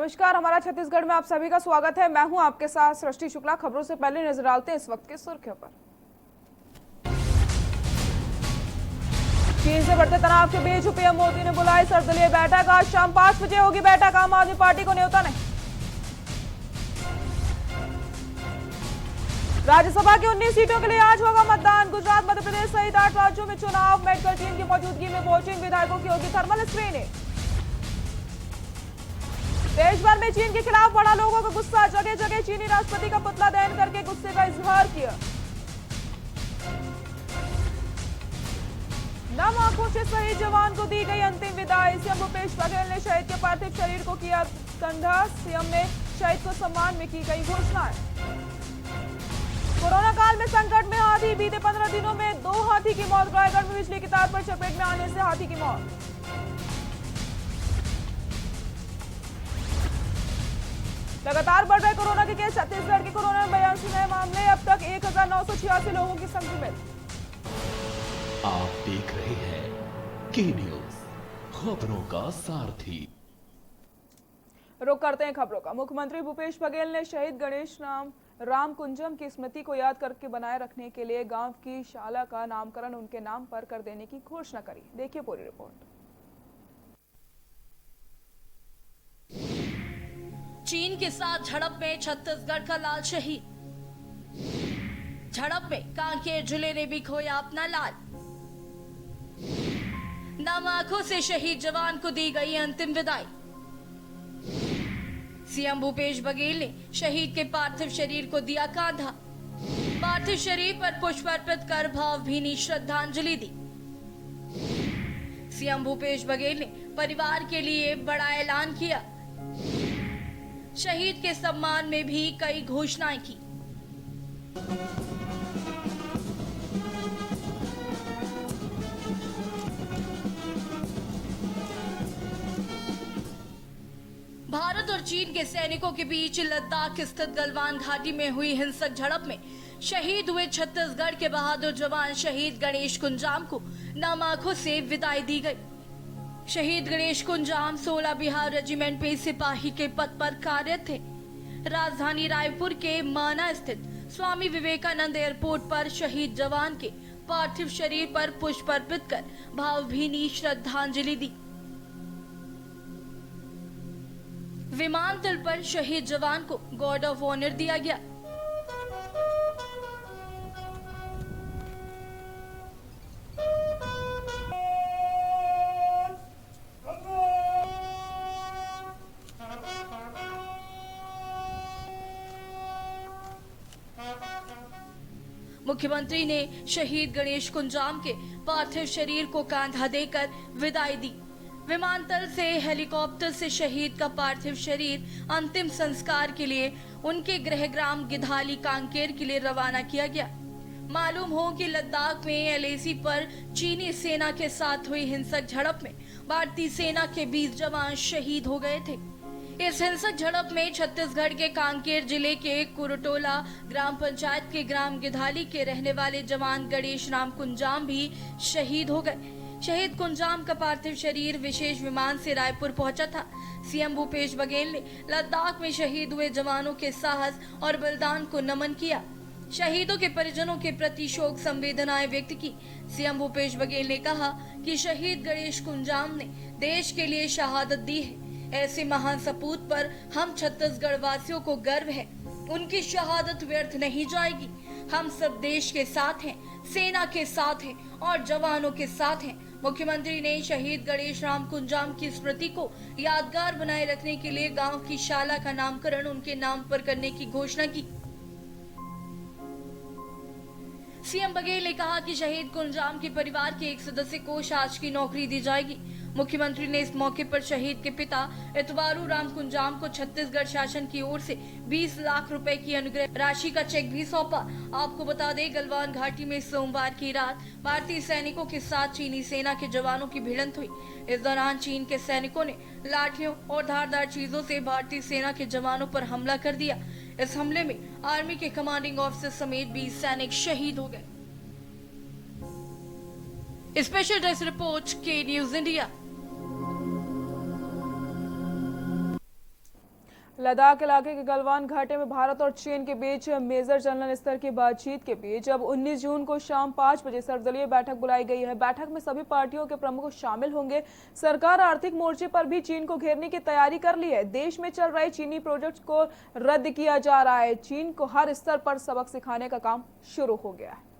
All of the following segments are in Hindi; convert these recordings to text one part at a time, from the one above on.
नमस्कार, हमारा छत्तीसगढ़ में आप सभी का स्वागत है। मैं हूं आपके साथ सृष्टि शुक्ला। खबरों से पहले नजर डालते हैं इस वक्त की सुर्खियों पर। चीन से बढ़ते तनाव के बीच पीएम मोदी ने बुलाई सर्वदलीय बैठक। आज शाम 5 बजे होगी बैठक। आम आदमी पार्टी को न्योता नहीं। राज्यसभा की 19 सीटों के लिए आज होगा मतदान। गुजरात, मध्य प्रदेश सहित 8 राज्यों में चुनाव। मेडिकल टीम की मौजूदगी में वोटिंग। विधायकों की होगी थर्मल स्क्रीनिंग। देश भर में चीन के खिलाफ बढ़ा लोगों का गुस्सा। जगह जगह चीनी राष्ट्रपति का पुतला दहन करके गुस्से का इजहार किया। नम आंखों से शहीद जवान को दी गई अंतिम विदाई। सीएम भूपेश बघेल ने शहीद के पार्थिव शरीर को किया कंधा। सीएम ने शहीद को सम्मान में की गई घोषणाएं। कोरोना काल में संकट में हाथी। बीते 15 दिनों में 2 हाथी की मौत। रायगढ़ में बिजली की तार पर चपेट में आने से हाथी की मौत। लगातार बढ़ रहे कोरोना के केस। छत्तीसगढ़ के कोरोना में 82 नए मामले। अब तक 1986 लोगों की संक्रमित। आप देख रहे हैं के न्यूज, खबरों का सारथी। रुक करते हैं खबरों का। मुख्यमंत्री भूपेश बघेल ने शहीद गणेश राम कुंजम की स्मृति को याद करके बनाए रखने के लिए गांव की शाला का नामकरण उनके नाम पर कर देने की घोषणा करी। देखिए पूरी रिपोर्ट। चीन के साथ झड़प में छत्तीसगढ़ का लाल शहीद। झड़प में कांकेर जिले ने भी खोया अपना लाल। नम आंखों से शहीद जवान को दी गई अंतिम विदाई। सीएम भूपेश बघेल ने शहीद के पार्थिव शरीर को दिया कांधा। पार्थिव शरीर पर पुष्प अर्पित कर भावभीनी श्रद्धांजलि दी। सीएम भूपेश बघेल ने परिवार के लिए बड़ा ऐलान किया। शहीद के सम्मान में भी कई घोषणाएं की। भारत और चीन के सैनिकों के बीच लद्दाख स्थित गलवान घाटी में हुई हिंसक झड़प में शहीद हुए छत्तीसगढ़ के बहादुर जवान शहीद गणेश कुंजाम को नम आंखों से विदाई दी गई। शहीद गणेश कुंजाम 16 बिहार रेजिमेंट में सिपाही के पद पर कार्यरत थे। राजधानी रायपुर के माना स्थित स्वामी विवेकानंद एयरपोर्ट पर शहीद जवान के पार्थिव शरीर पर पुष्प अर्पित कर भावभीनी श्रद्धांजलि दी। विमानतल पर शहीद जवान को गार्ड ऑफ ऑनर दिया गया। मुख्यमंत्री ने शहीद गणेश कुंजाम के पार्थिव शरीर को कांधा देकर विदाई दी। विमानतल से हेलीकॉप्टर से शहीद का पार्थिव शरीर अंतिम संस्कार के लिए उनके गृहग्राम गिधाली कांकेर के लिए रवाना किया गया। मालूम हो कि लद्दाख में एलएसी पर चीनी सेना के साथ हुई हिंसक झड़प में भारतीय सेना के 20 जवान शहीद हो गए थे। इस हिंसक झड़प में छत्तीसगढ़ के कांकेर जिले के कुरटोला ग्राम पंचायत के ग्राम गिधाली के रहने वाले जवान गणेश राम कुंजाम भी शहीद हो गए। शहीद कुंजाम का पार्थिव शरीर विशेष विमान से रायपुर पहुंचा था। सीएम भूपेश बघेल ने लद्दाख में शहीद हुए जवानों के साहस और बलिदान को नमन किया। शहीदों के परिजनों के प्रति शोक संवेदनाएं व्यक्त की। सीएम भूपेश बघेल ने कहा कि शहीद गणेश कुंजाम ने देश के लिए शहादत दी है। ऐसे महान सपूत पर हम छत्तीसगढ़ वासियों को गर्व है। उनकी शहादत व्यर्थ नहीं जाएगी। हम सब देश के साथ हैं, सेना के साथ हैं और जवानों के साथ हैं। मुख्यमंत्री ने शहीद गणेश राम कुंजाम की स्मृति को यादगार बनाए रखने के लिए गांव की शाला का नामकरण उनके नाम पर करने की घोषणा की। सीएम बघेल ने कहा कि शहीद कुंजाम के परिवार के एक सदस्य को शासकीय नौकरी दी जाएगी। मुख्यमंत्री ने इस मौके पर शहीद के पिता इतवारू राम कुंजाम को छत्तीसगढ़ शासन की ओर से 20 लाख रुपए की अनुग्रह राशि का चेक भी सौंपा। आपको बता दें, गलवान घाटी में सोमवार की रात भारतीय सैनिकों के साथ चीनी सेना के जवानों की भिड़ंत हुई। इस दौरान चीन के सैनिकों ने लाठियों और धारदार चीजों से भारतीय सेना के जवानों पर हमला कर दिया। इस हमले में आर्मी के कमांडिंग ऑफिसर समेत 20 सैनिक शहीद हो गए। स्पेशल डेस्क रिपोर्ट के न्यूज इंडिया। लद्दाख इलाके के गलवान घाटी में भारत और चीन के बीच मेजर जनरल स्तर की बातचीत के बीच अब 19 जून को शाम 5 बजे सर्वदलीय बैठक बुलाई गई है। बैठक में सभी पार्टियों के प्रमुख शामिल होंगे। सरकार आर्थिक मोर्चे पर भी चीन को घेरने की तैयारी कर ली है। देश में चल रहे चीनी प्रोजेक्ट को रद्द किया जा रहा है। चीन को हर स्तर पर सबक सिखाने का काम शुरू हो गया है।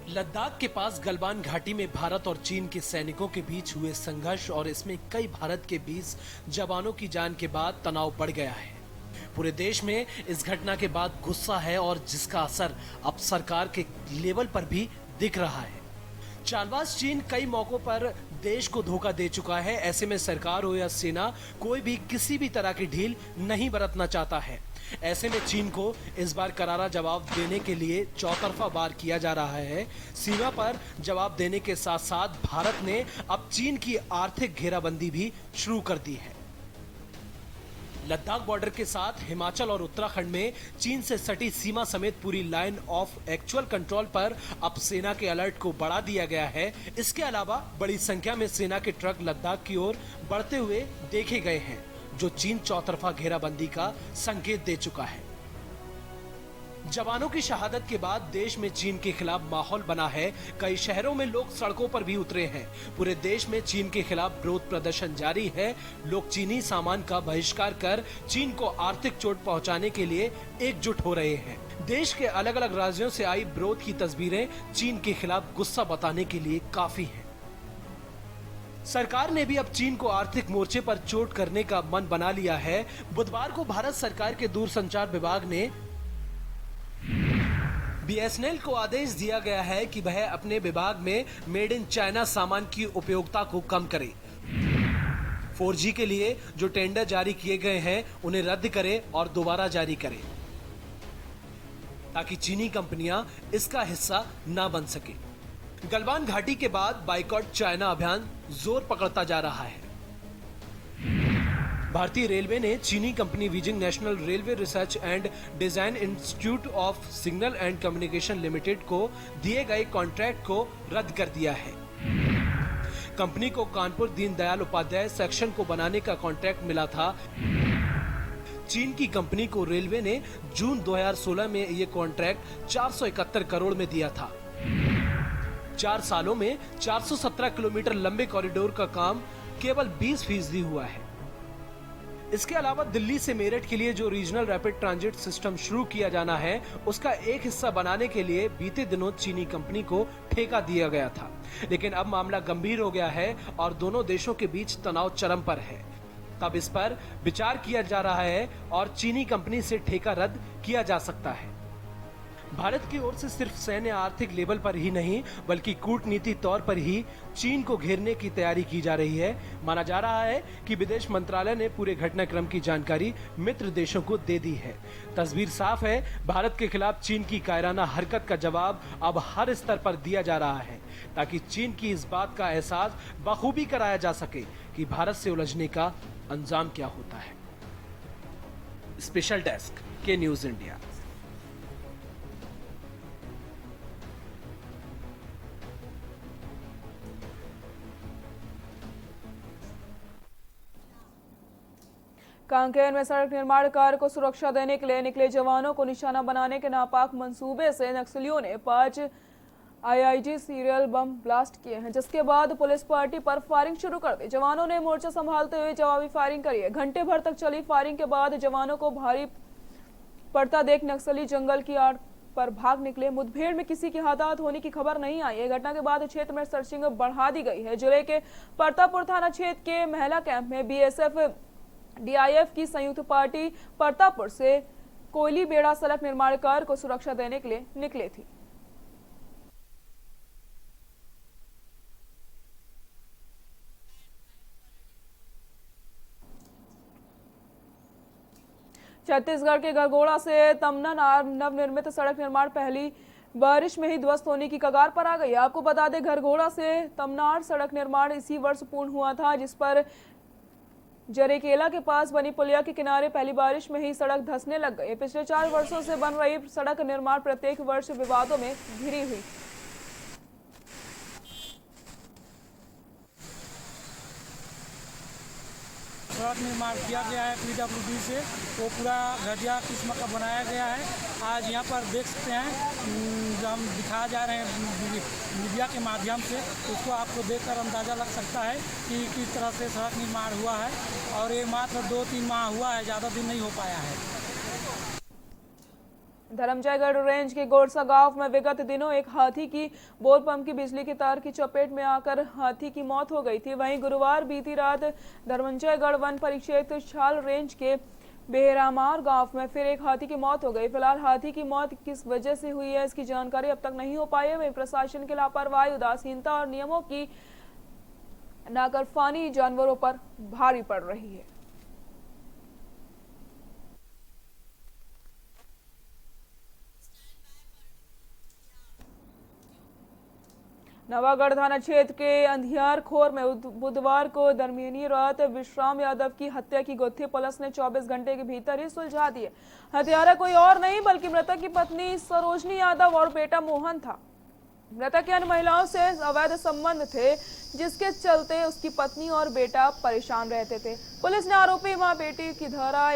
लद्दाख के पास गलवान घाटी में भारत और चीन के सैनिकों के बीच हुए संघर्ष और इसमें कई भारत के 20 जवानों की जान के बाद तनाव बढ़ गया है। पूरे देश में इस घटना के बाद गुस्सा है और जिसका असर अब सरकार के लेवल पर भी दिख रहा है। चालबाज चीन कई मौकों पर देश को धोखा दे चुका है। ऐसे में सरकार हो या सेना, कोई भी किसी भी तरह की ढील नहीं बरतना चाहता है। ऐसे में चीन को इस बार करारा जवाब देने के लिए चौतरफा वार किया जा रहा है। सीमा पर जवाब देने के साथ साथ भारत ने अब चीन की आर्थिक घेराबंदी भी शुरू कर दी है। लद्दाख बॉर्डर के साथ हिमाचल और उत्तराखंड में चीन से सटी सीमा समेत पूरी लाइन ऑफ एक्चुअल कंट्रोल पर अब सेना के अलर्ट को बढ़ा दिया गया है। इसके अलावा बड़ी संख्या में सेना के ट्रक लद्दाख की ओर बढ़ते हुए देखे गए हैं, जो चीन चौतरफा घेराबंदी का संकेत दे चुका है। जवानों की शहादत के बाद देश में चीन के खिलाफ माहौल बना है। कई शहरों में लोग सड़कों पर भी उतरे हैं। पूरे देश में चीन के खिलाफ विरोध प्रदर्शन जारी है। लोग चीनी सामान का बहिष्कार कर चीन को आर्थिक चोट पहुंचाने के लिए एकजुट हो रहे हैं। देश के अलग अलग राज्यों से आई विरोध की तस्वीरें चीन के खिलाफ गुस्सा बताने के लिए काफी हैं। सरकार ने भी अब चीन को आर्थिक मोर्चे पर चोट करने का मन बना लिया है। बुधवार को भारत सरकार के दूरसंचार विभाग ने BSNL को आदेश दिया गया है कि वह अपने विभाग में मेड इन चाइना सामान की उपयोगिता को कम करे। 4G के लिए जो टेंडर जारी किए गए हैं उन्हें रद्द करे और दोबारा जारी करे, ताकि चीनी कंपनियां इसका हिस्सा ना बन सके। गलवान घाटी के बाद बाइकॉट चाइना अभियान जोर पकड़ता जा रहा है। भारतीय रेलवे ने चीनी company Beijing national railway research and design institute of signal and communication limited को दिए गए कॉन्ट्रैक्ट को रद्द कर दिया है। कंपनी को कानपुर दीनदयाल उपाध्याय सेक्शन को बनाने का कॉन्ट्रैक्ट मिला था। चीन की कंपनी को रेलवे ने जून 2016 में यह कॉन्ट्रैक्ट 471 करोड़ में दिया था। 4 सालों में 417 किलोमीटर लंबे कॉरिडोर का काम केवल 20% हुआ है। इसके अलावा दिल्ली से मेरठ के लिए जो रीजनल रैपिड ट्रांजिट सिस्टम शुरू किया जाना है, उसका एक हिस्सा बनाने के लिए बीते दिनों चीनी कंपनी को ठेका दिया गया था। लेकिन अब मामला गंभीर हो गया है और दोनों देशों के बीच तनाव चरम पर है। तब इस पर विचार किया जा रहा है और चीनी कंपनी से ठेका रद्द किया जा सकता है। भारत की ओर से सिर्फ सैन्य आर्थिक लेवल पर ही नहीं, बल्कि कूटनीति तौर पर ही चीन को घेरने की तैयारी की जा रही है। माना जा रहा है कि विदेश मंत्रालय ने पूरे घटनाक्रम की जानकारी मित्र देशों को दे दी है। तस्वीर साफ है, भारत के खिलाफ चीन की कायराना हरकत का जवाब अब हर स्तर पर दिया जा रहा है, ताकि चीन की इस बात का एहसास बखूबी कराया जा सके कि भारत से उलझने का अंजाम क्या होता है। स्पेशल डेस्क के न्यूज इंडिया। कांकेर में सड़क निर्माण कार्य को सुरक्षा देने के लिए निकले जवानों को निशाना बनाने के नापाक मंसूबे से नक्सलियों ने 5 IID सीरियल बम ब्लास्ट किए हैं, जिसके बाद पुलिस पार्टी पर फायरिंग शुरू कर दी। जवानों ने मोर्चा संभालते हुए जवाबी फायरिंग करी है। घंटे भर तक चली फायरिंग के बाद जवानों को भारी पड़ता देख नक्सली जंगल की आड़ पर भाग निकले। मुठभेड़ में किसी की हताहत होने की खबर नहीं आई है। घटना के बाद क्षेत्र में सर्चिंग बढ़ा दी गई है। जिले के परतापुर थाना क्षेत्र के महिला कैंप में BSF DIF की संयुक्त पार्टी परतापुर से कोयली बेड़ा सड़क निर्माण कार्य को सुरक्षा देने के लिए निकली थी। छत्तीसगढ़ के गरगोड़ा से तमनानार नवनिर्मित सड़क निर्माण पहली बारिश में ही ध्वस्त होने की कगार पर आ गई। आपको बता दें, गरगोड़ा से तमनार सड़क निर्माण इसी वर्ष पूर्ण हुआ था, जिस पर जरेकेला के पास बनी पुलिया के किनारे पहली बारिश में ही सड़क धंसने लग गई। पिछले 4 वर्षों से बन रही सड़क निर्माण प्रत्येक वर्ष विवादों में घिरी हुई। सड़क निर्माण किया गया है PWD से, वो पूरा घटिया किस्म का बनाया गया है। आज यहाँ पर देख सकते हैं, जो हम दिखाया जा रहे हैं मीडिया के माध्यम से, उसको आपको देखकर अंदाज़ा लग सकता है कि किस तरह से सड़क निर्माण हुआ है। और ये मात्र 2-3 माह हुआ है, ज़्यादा दिन नहीं हो पाया है। धर्मजयगढ़ रेंज के गोरसा गांव में विगत दिनों एक हाथी की बोर पंप की बिजली के तार की चपेट में आकर हाथी की मौत हो गई थी। वहीं गुरुवार बीती रात धर्मजयगढ़ वन परिक्षेत्र छाल रेंज के बेहरामार गांव में फिर एक हाथी की मौत हो गई। फिलहाल हाथी की मौत किस वजह से हुई है, इसकी जानकारी अब तक नहीं हो पाई है। वहीं प्रशासन की लापरवाही, उदासीनता और नियमों की नागरफानी जानवरों पर भारी पड़ रही है। नवागढ़ थाना क्षेत्र के अंधियार खोर में बुधवार को दरमियानी रात विश्राम यादव की हत्या की गुत्थी पुलिस ने 24 घंटे के भीतर ही सुलझा दी है। हत्यारा कोई और नहीं बल्कि मृतक की पत्नी सरोजनी यादव और बेटा मोहन था। मृतक के अन्य महिलाओं से अवैध संबंध थे, जिसके चलते उसकी पत्नी और बेटा परेशान रहते थे। पुलिस ने आरोपी मां बेटी की धारा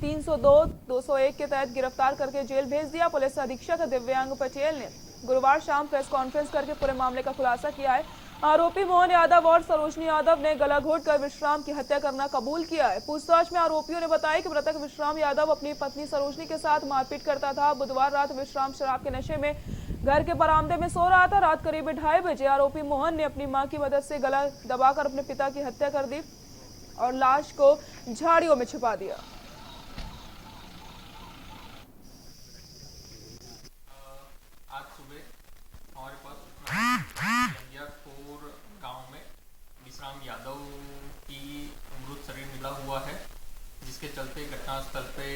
302-201 के तहत गिरफ्तार करके जेल भेज दिया। पुलिस अधीक्षक दिव्यांग पटेल ने गुरुवार शाम प्रेस कॉन्फ्रेंस करके पूरे मामले का खुलासा किया है। आरोपी मोहन यादव और सरोजनी यादव ने गला घोटकर विश्राम की हत्या करना कबूल किया है। पूछताछ में आरोपियों ने बताया कि मृतक विश्राम यादव अपनी पत्नी सरोजनी के साथ मारपीट करता था। बुधवार रात विश्राम शराब के नशे में घर के बरामदे में सो रहा था। रात करीब 2:30 बजे आरोपी मोहन ने अपनी मां की मदद से गला दबाकर अपने पिता की हत्या कर दी और लाश को झाड़ियों में छिपा दिया। आज सुबह हमारे पास खोर गांव में विश्राम यादव की मृत शरीर मिला हुआ है, जिसके चलते घटनास्थल पे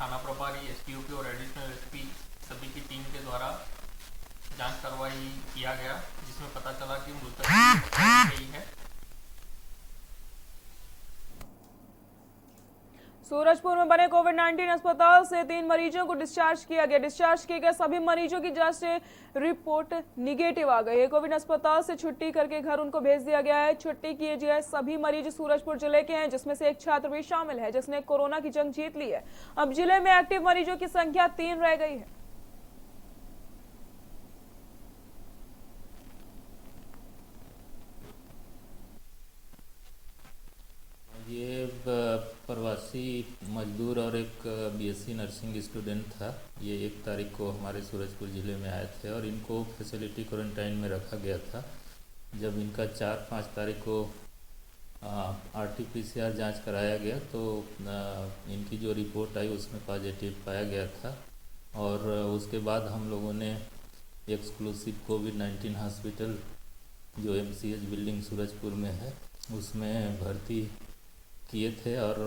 थाना प्रभारी SPOP और एडिशनल SP सभी की टीम के द्वारा जांच कार्रवाई किया गया, जिसमें पता चला कि मृतक की है। सूरजपुर में बने कोविड-19 अस्पताल से 3 मरीजों को डिस्चार्ज किया गया। डिस्चार्ज किए गए सभी मरीजों की जांच से रिपोर्ट निगेटिव आ गई है। कोविड अस्पताल से छुट्टी करके घर उनको भेज दिया गया है। छुट्टी किए गए सभी मरीज सूरजपुर जिले के हैं, जिसमें से एक छात्र भी शामिल है जिसने कोरोना की जंग जीत ली है। अब जिले में एक्टिव मरीजों की संख्या 3 रह गई है। ये प्रवासी मजदूर और एक BSc नर्सिंग स्टूडेंट था। ये 1 तारीख को हमारे सूरजपुर ज़िले में आए थे और इनको फैसिलिटी क्वारंटाइन में रखा गया था। जब इनका 4-5 तारीख को RT-PCR जांच कराया गया तो इनकी जो रिपोर्ट आई उसमें पॉजिटिव पाया गया था। और उसके बाद हम लोगों ने एक्सक्लूसिव कोविड-19 हॉस्पिटल जो MCH बिल्डिंग सूरजपुर में है उसमें भर्ती किए थे और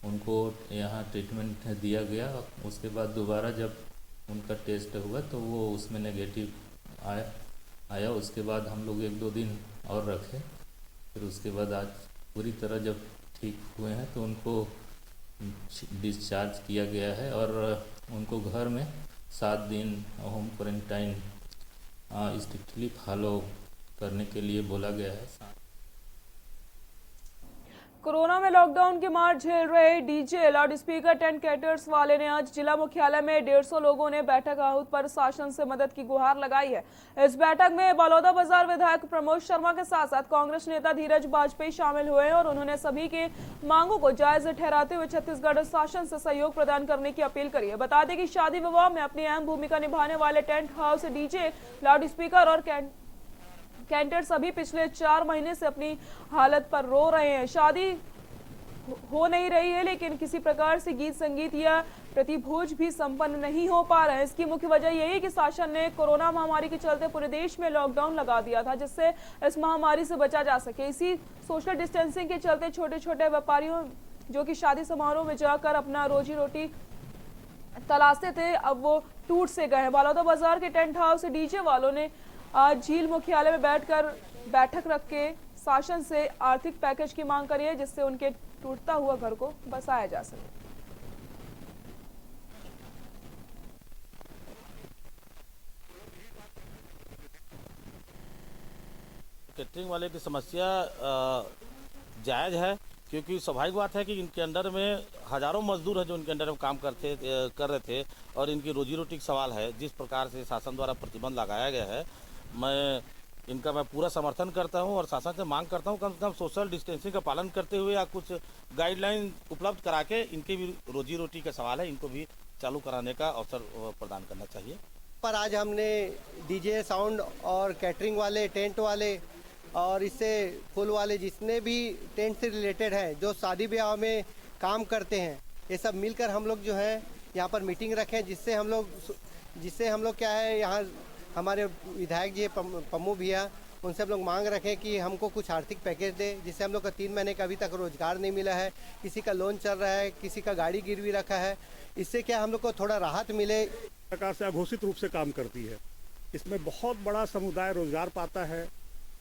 उनको यहाँ ट्रीटमेंट दिया गया। उसके बाद दोबारा जब उनका टेस्ट हुआ तो वो उसमें नेगेटिव आया। उसके बाद हम लोग 1-2 दिन और रखे, फिर उसके बाद आज पूरी तरह जब ठीक हुए हैं तो उनको डिस्चार्ज किया गया है और उनको घर में 7 दिन होम क्वारंटाइन स्ट्रिक्टली फॉलो करने के लिए बोला गया है। कोरोना में लॉकडाउन की मार झेल रहे DJ, loudspeaker, tent caterers वाले ने आज जिला मुख्यालय में 150 लोगों ने बैठक आहूत पर शासन से मदद की गुहार लगाई है। इस बैठक में बलौदा बाजार विधायक प्रमोद शर्मा के साथ साथ कांग्रेस नेता धीरज वाजपेयी शामिल हुए और उन्होंने सभी के मांगों को जायज ठहराते हुए छत्तीसगढ़ शासन से सहयोग प्रदान करने की अपील करी है। बता दें कि शादी विवाह में अपनी अहम भूमिका निभाने वाले tent house, DJ, loud speaker और कैंटर सभी पिछले 4 महीने से अपनी हालत पर रो रहे हैं। शादी हो नहीं रही है, लेकिन किसी प्रकार से गीत संगीत या प्रतिभोज भी संपन्न नहीं हो पा रहे हैं। इसकी मुख्य वजह यही है कि शासन ने कोरोना महामारी के चलते पूरे देश में लॉकडाउन लगा दिया था, जिससे इस महामारी से बचा जा सके। इसी सोशल डिस्टेंसिंग के चलते छोटे छोटे व्यापारियों जो कि शादी समारोह में जाकर अपना रोजी रोटी तलाशते थे, अब वो टूट से गए हैं। बलौदा बाजार के टेंट हाउस डीजे वालों ने आज झील मुख्यालय में बैठक रख के शासन से आर्थिक पैकेज की मांग करी है, जिससे उनके टूटता हुआ घर को बसाया जा सके। कैटरिंग वाले की समस्या जायज़ है, क्योंकि स्वाभाविक बात है कि इनके अंडर में हजारों मजदूर हैं जो इनके अंडर में काम कर रहे थे और इनकी रोजी रोटी का सवाल है। जिस प्रकार से शासन द्वारा प्रतिबंध लगाया गया है, मैं पूरा समर्थन करता हूं और शासन से मांग करता हूं कम से कम सोशल डिस्टेंसिंग का पालन करते हुए या कुछ गाइडलाइन उपलब्ध करा के इनकी भी रोजी रोटी का सवाल है, इनको भी चालू कराने का अवसर प्रदान करना चाहिए। पर आज हमने डीजे साउंड और कैटरिंग वाले, टेंट वाले और इससे फूल वाले जितने भी टेंट से रिलेटेड हैं, जो शादी ब्याह में काम करते हैं, ये सब मिलकर हम लोग जो है यहाँ पर मीटिंग रखें, जिससे हम लोग क्या है, यहाँ हमारे विधायक जी पम्मू भैया, उनसे हम लोग मांग रखें कि हमको कुछ आर्थिक पैकेज दे, जिससे हम लोग का 3 महीने का अभी तक रोजगार नहीं मिला है, किसी का लोन चल रहा है, किसी का गाड़ी गिरवी रखा है। इससे क्या हम लोग को थोड़ा राहत मिले। सरकार से अघोषित रूप से काम करती है, इसमें बहुत बड़ा समुदाय रोजगार पाता है।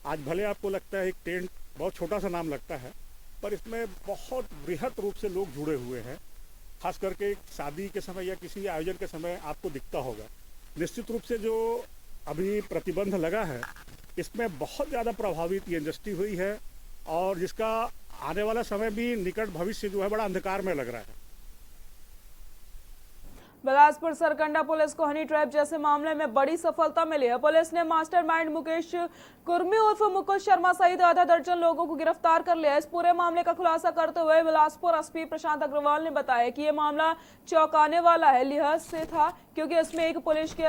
आज भले आपको लगता है एक टेंट बहुत छोटा सा नाम लगता है, पर इसमें बहुत बृहत रूप से लोग जुड़े हुए हैं। खास करके शादी के समय या किसी आयोजन के समय आपको दिखता होगा। निश्चित रूप से जो अभी प्रतिबंध लगा है, इसमें बहुत ज़्यादा प्रभावित ये इंडस्ट्री हुई है और जिसका आने वाला समय भी निकट भविष्य जो है बड़ा अंधकार में लग रहा है। बिलासपुर सरकंडा पुलिस को हनी ट्रैप जैसे मामले में बड़ी सफलता मिली है। पुलिस ने मास्टरमाइंड मुकेश कुर्मी उर्फ मुकुल शर्मा सहित आधा दर्जन लोगों को गिरफ्तार कर लिया। इस पूरे मामले का खुलासा करते हुए बिलासपुर एसपी प्रशांत अग्रवाल ने बताया कि यह मामला चौंकाने वाला है, लिहाज से था क्योंकि इसमें एक पुलिस के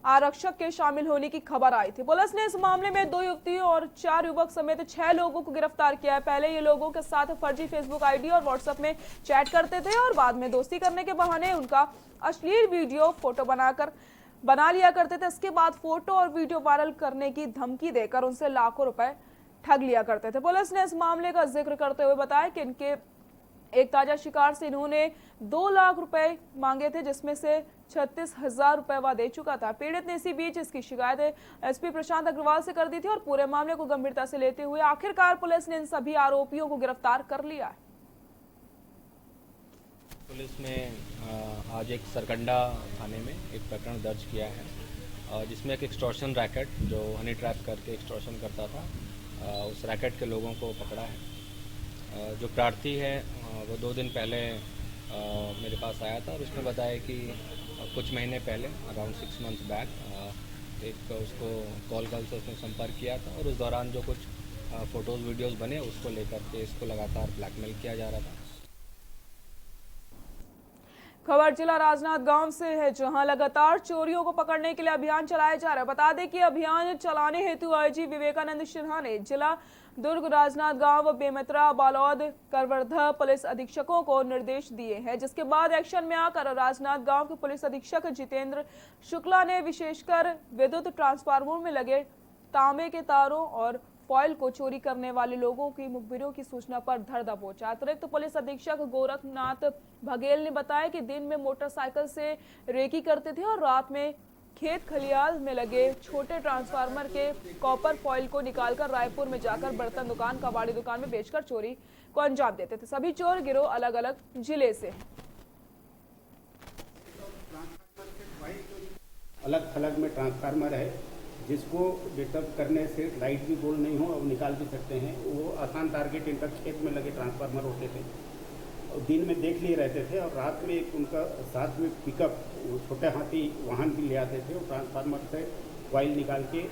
आरक्षक के शामिल होने की खबर आई थी। पुलिस ने इस मामले में 2 युवतियों और 4 युवक समेत 6 लोगों को गिरफ्तार किया है। पहले ये लोगों के साथ फर्जी फेसबुक आईडी और व्हाट्सएप में चैट करते थे और बाद में दोस्ती करने के बहाने उनका अश्लील वीडियो फोटो बना लिया करते थे। इसके बाद फोटो और वीडियो वायरल करने की धमकी देकर उनसे लाखों रुपए ठग लिया करते थे। पुलिस ने इस मामले का जिक्र करते हुए बताया कि इनके एक ताजा शिकार से इन्होंने 2 लाख रुपए मांगे थे, जिसमें से 36,000 रुपए वह दे चुका था। पीड़ित ने इसी बीच इसकी शिकायत एसपी प्रशांत अग्रवाल से कर दी थी और पूरे मामले को गंभीरता से लेते हुए आखिरकार पुलिस ने इन सभी आरोपियों को गिरफ्तार कर लिया है। पुलिस ने आज एक सरकंडा थाने में एक प्रकरण दर्ज किया है, जिसमें एक एक्सटॉर्शन रैकेट जो हनी ट्रैप करके एक्सटॉर्शन करता था, उस रैकेट के लोगों को पकड़ा है। जो प्रार्थी है वो 2 दिन पहले मेरे पास आया था और उसने बताया कि कुछ महीने पहले अराउंड 6 मंथ्स बैक एक उसको कॉल से उसने संपर्क किया था और उस दौरान जो कुछ फ़ोटोज़ वीडियोज़ बने उसको लेकर के इसको लगातार ब्लैकमेल किया जा रहा था। खबर जिला राजनांदगांव से है, जहां लगातार चोरियों को पकड़ने के लिए अभियान चलाया जा रहा है। बता दें कि अभियान चलाने हेतु आईजी विवेकानंद सिन्हा ने जिला दुर्ग, राजनांदगांव, बेमेतरा, बालोद, करवर्धा पुलिस अधीक्षकों को निर्देश दिए हैं, जिसके बाद एक्शन में आकर राजनांदगांव के पुलिस अधीक्षक जितेंद्र शुक्ला ने विशेषकर विद्युत ट्रांसफार्मर में लगे तांबे के तारों और फॉइल को चोरी करने वाले लोगों की मुखबिरों की सूचना पर धर दबोचा। अतिरिक्त पुलिस अधीक्षक गोरखनाथ बघेल ने बताया कि दिन में मोटरसाइकिल से रेकी करते थे और रात में खेत खलियाल में लगे छोटे ट्रांसफार्मर के कॉपर फॉइल को निकालकर रायपुर में जाकर बर्तन दुकान, कबाड़ी दुकान में बेचकर चोरी को अंजाम देते थे। सभी चोर गिरोह अलग अलग जिले से हैं। अलग थलग में ट्रांसफार्मर है, जिसको डिस्टर्ब करने से लाइट भी गोल नहीं हो और निकाल भी सकते हैं। वो आसान टारगेट इनका खेत में लगे ट्रांसफार्मर होते थे, दिन में देख लिए रहते थे और रात में एक उनका साथ में पिकअप छोटे हाथी वाहन भी ले आते थे और ट्रांसफार्मर से कॉइल निकाल के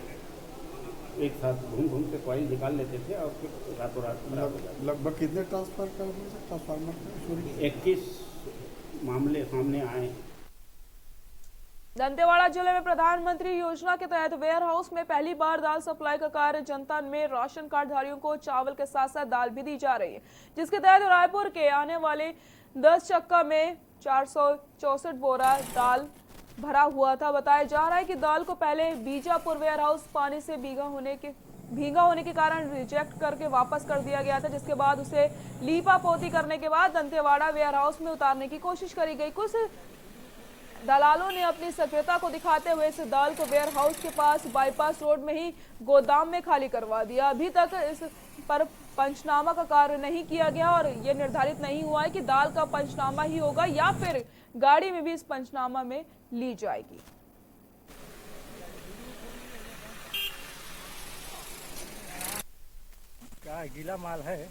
एक साथ घूम के कॉइल निकाल लेते थे और फिर रातों रात लगभग कितने ट्रांसफार्मर 21 मामले सामने आए। दंतेवाड़ा जिले में प्रधानमंत्री योजना के तहत वेयर हाउस में पहली बार दाल सप्लाई का कार्य जनता में राशन कार्ड धारियों को चावल के साथ साथ दाल भी दी जा रही है, जिसके तहत रायपुर के आने वाले 10 चक्का में 464 बोरा दाल भरा हुआ था। बताया जा रहा है कि दाल को पहले बीजापुर वेयर हाउस पानी से भीगा होने के कारण रिजेक्ट करके वापस कर दिया गया था, जिसके बाद उसे लीपा पोती करने के बाद दंतेवाड़ा वेयर हाउस में उतारने की कोशिश करी गई। कुछ दलालों ने अपनी सक्रियता को दिखाते हुए इस दाल को वेयर हाउस के पास बाईपास रोड में ही गोदाम में खाली करवा दिया। अभी तक इस पर पंचनामा का कार्य नहीं किया गया और ये निर्धारित नहीं हुआ है कि दाल का पंचनामा ही होगा या फिर गाड़ी में भी इस पंचनामा में ली जाएगी। क्या गीला माल है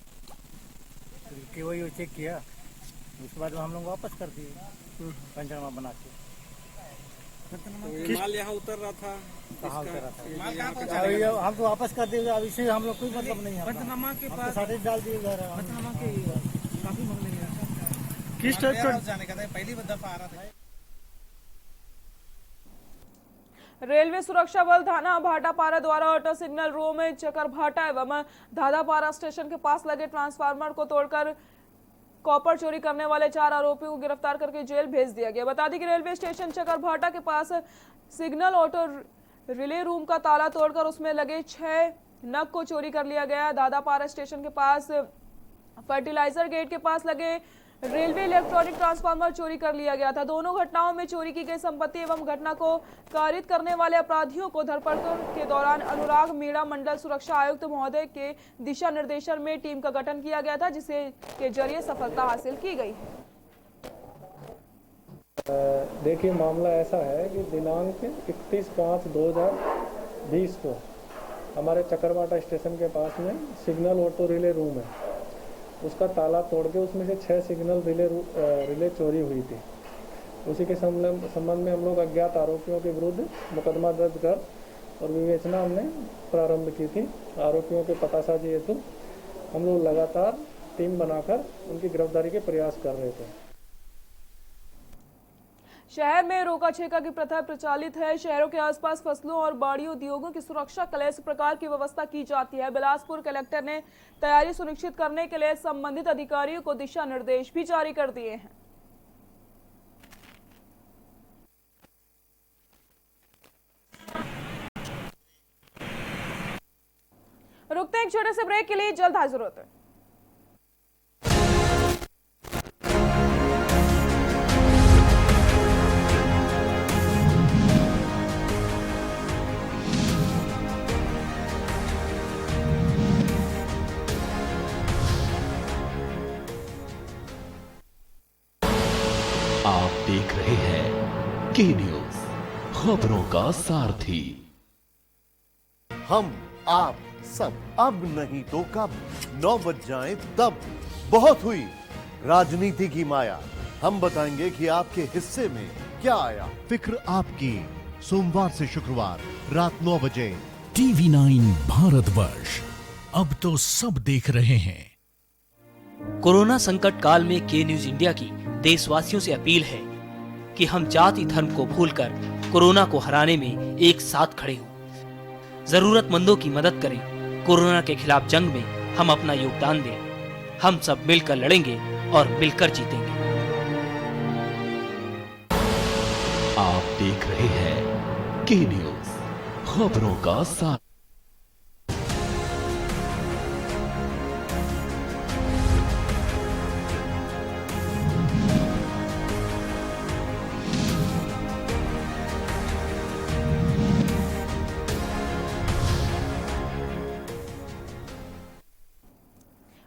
कि वही चेक किया, उसके बाद हम लोग वापस कर दिए पंचनामा बना के। माल यहाँ उतर रहा था, कहाँ उतर रहा था? हम तो वापस कर दिए, अब इसे हम लोग कोई मतलब नहीं है। पंचनामा के पास साढ़े डाल दिए जा रहा है। पंचनामा के काफी मामले किस टाइप का जाने का था, पहली दफा आ रहा था। रेलवे सुरक्षा बल थाना भाटापारा द्वारा ऑटो सिग्नल रो में चकरभाटा एवं धादापारा स्टेशन के पास लगे ट्रांसफार्मर को तोड़कर कॉपर चोरी करने वाले 4 आरोपियों को गिरफ्तार करके जेल भेज दिया गया। बता दें कि रेलवे स्टेशन चकरभाटा के पास सिग्नल ऑटो रिले रूम का ताला तोड़कर उसमें लगे 6 नग को चोरी कर लिया गया। दादापारा स्टेशन के पास फर्टिलाइजर गेट के पास लगे रेलवे इलेक्ट्रॉनिक ट्रांसफार्मर चोरी कर लिया गया था। दोनों घटनाओं में चोरी की गई संपत्ति एवं घटना को कारित करने वाले अपराधियों को धरपकड़ के दौरान अनुराग मीणा मंडल सुरक्षा आयुक्त महोदय के दिशा निर्देशन में टीम का गठन किया गया था, जिसे के जरिए सफलता हासिल की गई है। देखिए, मामला ऐसा है कि दिनांक 31/5/2020 को हमारे चकरभाटा स्टेशन के पास में सिग्नल ऑटो रिले रूम है, उसका ताला तोड़ के उसमें से 6 सिग्नल रिले चोरी हुई थी। उसी के संबंध में हम लोग अज्ञात आरोपियों के विरुद्ध मुकदमा दर्ज कर और विवेचना हमने प्रारंभ की थी। आरोपियों के पतासाजी हेतु हम लोग लगातार टीम बनाकर उनकी गिरफ्तारी के प्रयास कर रहे थे। शहर में रोका छेका की प्रथा प्रचलित है। शहरों के आसपास फसलों और बाड़ी उद्योगों की सुरक्षा के लिए इस प्रकार की व्यवस्था की जाती है। बिलासपुर कलेक्टर ने तैयारी सुनिश्चित करने के लिए संबंधित अधिकारियों को दिशा निर्देश भी जारी कर दिए हैं। रुकते हैं एक छोटे से ब्रेक के लिए, जल्द हाजिर होते हैं। आप देख रहे हैं के न्यूज, खबरों का सारथी। हम आप सब अब नहीं तो कब 9 बज जाए तब। बहुत हुई राजनीति की माया, हम बताएंगे कि आपके हिस्से में क्या आया। फिक्र आपकी, सोमवार से शुक्रवार रात 9 बजे। टीवी 9 भारतवर्ष, अब तो सब देख रहे हैं। कोरोना संकट काल में के न्यूज इंडिया की देशवासियों से अपील है कि हम जाति धर्म को भूलकर कोरोना को हराने में एक साथ खड़े हों। जरूरतमंदों की मदद करें। कोरोना के खिलाफ जंग में हम अपना योगदान दें। हम सब मिलकर लड़ेंगे और मिलकर जीतेंगे। आप देख रहे हैं के न्यूज, खबरों का साथ।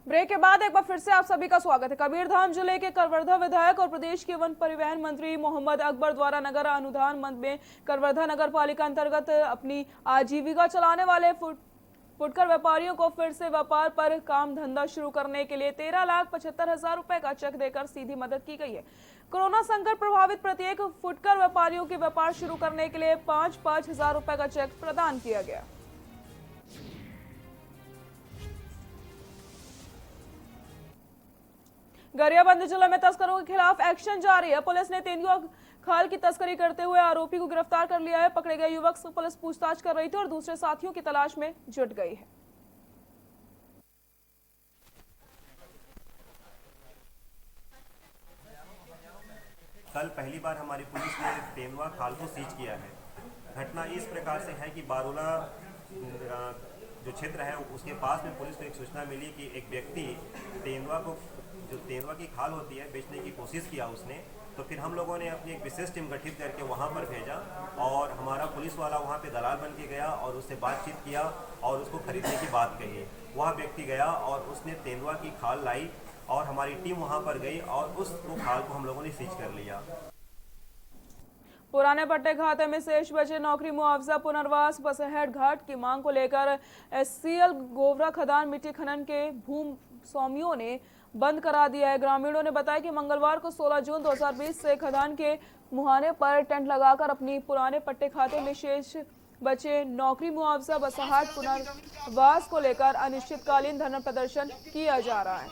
ब्रेक के बाद एक बार फिर से आप सभी का स्वागत है। कबीरधाम जिले के करवर्धा विधायक और प्रदेश के वन परिवहन मंत्री मोहम्मद अकबर द्वारा नगर अनुदान मद में करवर्धा नगर पालिका अंतर्गत अपनी आजीविका चलाने वाले फुटकर व्यापारियों को फिर से व्यापार पर काम धंधा शुरू करने के लिए 13,75,000 रुपए का चेक देकर सीधी मदद की गई है। कोरोना संकट प्रभावित प्रत्येक फुटकर व्यापारियों के व्यापार शुरू करने के लिए 5-5 हजार रुपए का चेक प्रदान किया गया। गरियाबंद जिले में तस्करों के खिलाफ एक्शन जारी है। पुलिस ने तेंदुआ खाल की तस्करी करते हुए आरोपी को गिरफ्तार कर लिया है। पकड़े गए युवक से पुलिस पूछताछ कर रही थी और दूसरे साथियों की तलाश में जुट गई है। कल पहली बार हमारी पुलिस ने तेंदुआ खाल को सीज किया है। घटना इस प्रकार से है कि बारोला जो क्षेत्र है उसके पास में पुलिस को एक सूचना मिली कि एक व्यक्ति तेंदुआ की खाल होती है बेचने की कोशिश किया उसने, तो फिर हम लोगों ने अपनी एक विशेष टीम गठित करके वहाँ पर भेजा और हमारा पुलिस वाला वहाँ पे दलाल बन के गया और उससे बातचीत किया और उसको खरीदने की बात कही। वह व्यक्ति गया और उसने तेंदुआ की खाल लाई और हमारी टीम वहाँ पर गई और उस खाल को हम लोगों ने सीज कर लिया। पुराने पट्टे खाते में शेष बचे नौकरी मुआवजा पुनर्वास बसहट घाट की मांग को लेकर SCL गोवरा खदान मिट्टी खनन के भूमि स्वामियों ने बंद करा दिया है। ग्रामीणों ने बताया कि मंगलवार को 16 जून 2020 से खदान के मुहाने पर टेंट लगाकर अपनी पुराने पट्टे खाते में शेष बचे नौकरी मुआवजा बसहट पुनर्वास को लेकर अनिश्चितकालीन धरना प्रदर्शन किया जा रहा है।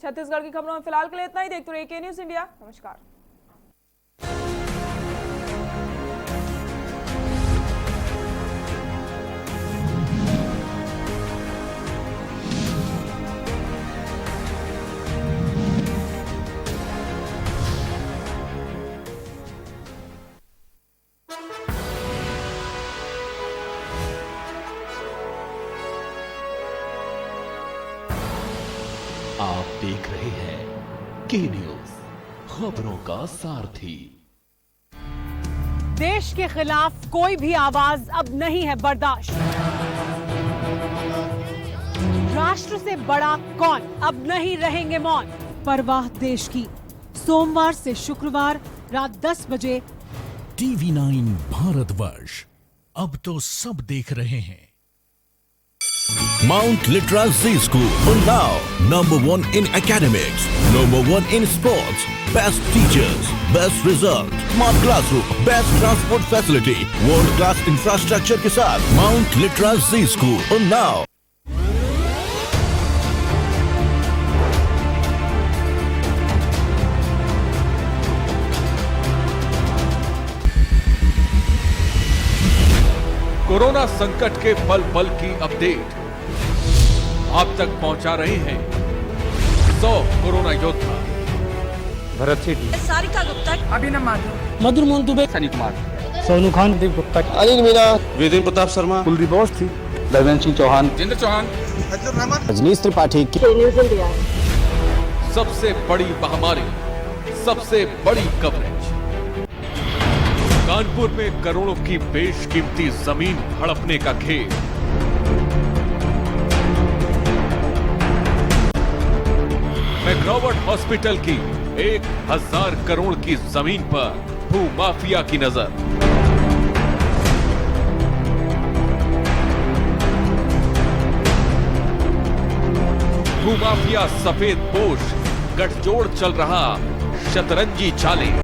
छत्तीसगढ़ की खबरों में फिलहाल के लिए इतना ही। देखते रहिए के न्यूज़ इंडिया। नमस्कार। आप देख रहे हैं के न्यूज़, खबरों का सारथी। देश के खिलाफ कोई भी आवाज अब नहीं है बर्दाश्त। राष्ट्र से बड़ा कौन, अब नहीं रहेंगे मौन। परवाह देश की, सोमवार से शुक्रवार रात 10 बजे TV9 भारतवर्ष, अब तो सब देख रहे हैं। Mount Litra Z School, Unnao, #1 in academics, #1 in sports, best teachers, best result, smart classroom, best transport facility, world class infrastructure के साथ Mount Litra Z School, Unnao। Corona संकट के पल पल की अपडेट आप तक पहुंचा रहे हैं 100 कोरोना योद्धा। भरत सेठी, सारिका गुप्ता, अभिनव माथुर, मधुर मोहन दुबे, सनी कुमार, सोनू खान, दीप गुप्ता, अनिल मीना, वेदेंद्र प्रताप शर्मा, कुलदीप अवस्थी, धर्मेंद्र सिंह चौहान, जिंद्र चौहान, रजनीश त्रिपाठी। सबसे बड़ी महामारी, सबसे बड़ी कवरेज। कानपुर में करोड़ों की बेशकीमती जमीन हड़पने का खेल। मैग्रोवर्ट हॉस्पिटल की 1000 करोड़ की जमीन पर भूमाफिया की नजर। भूमाफिया सफेद पोश गठजोड़ चल रहा शतरंजी चालें।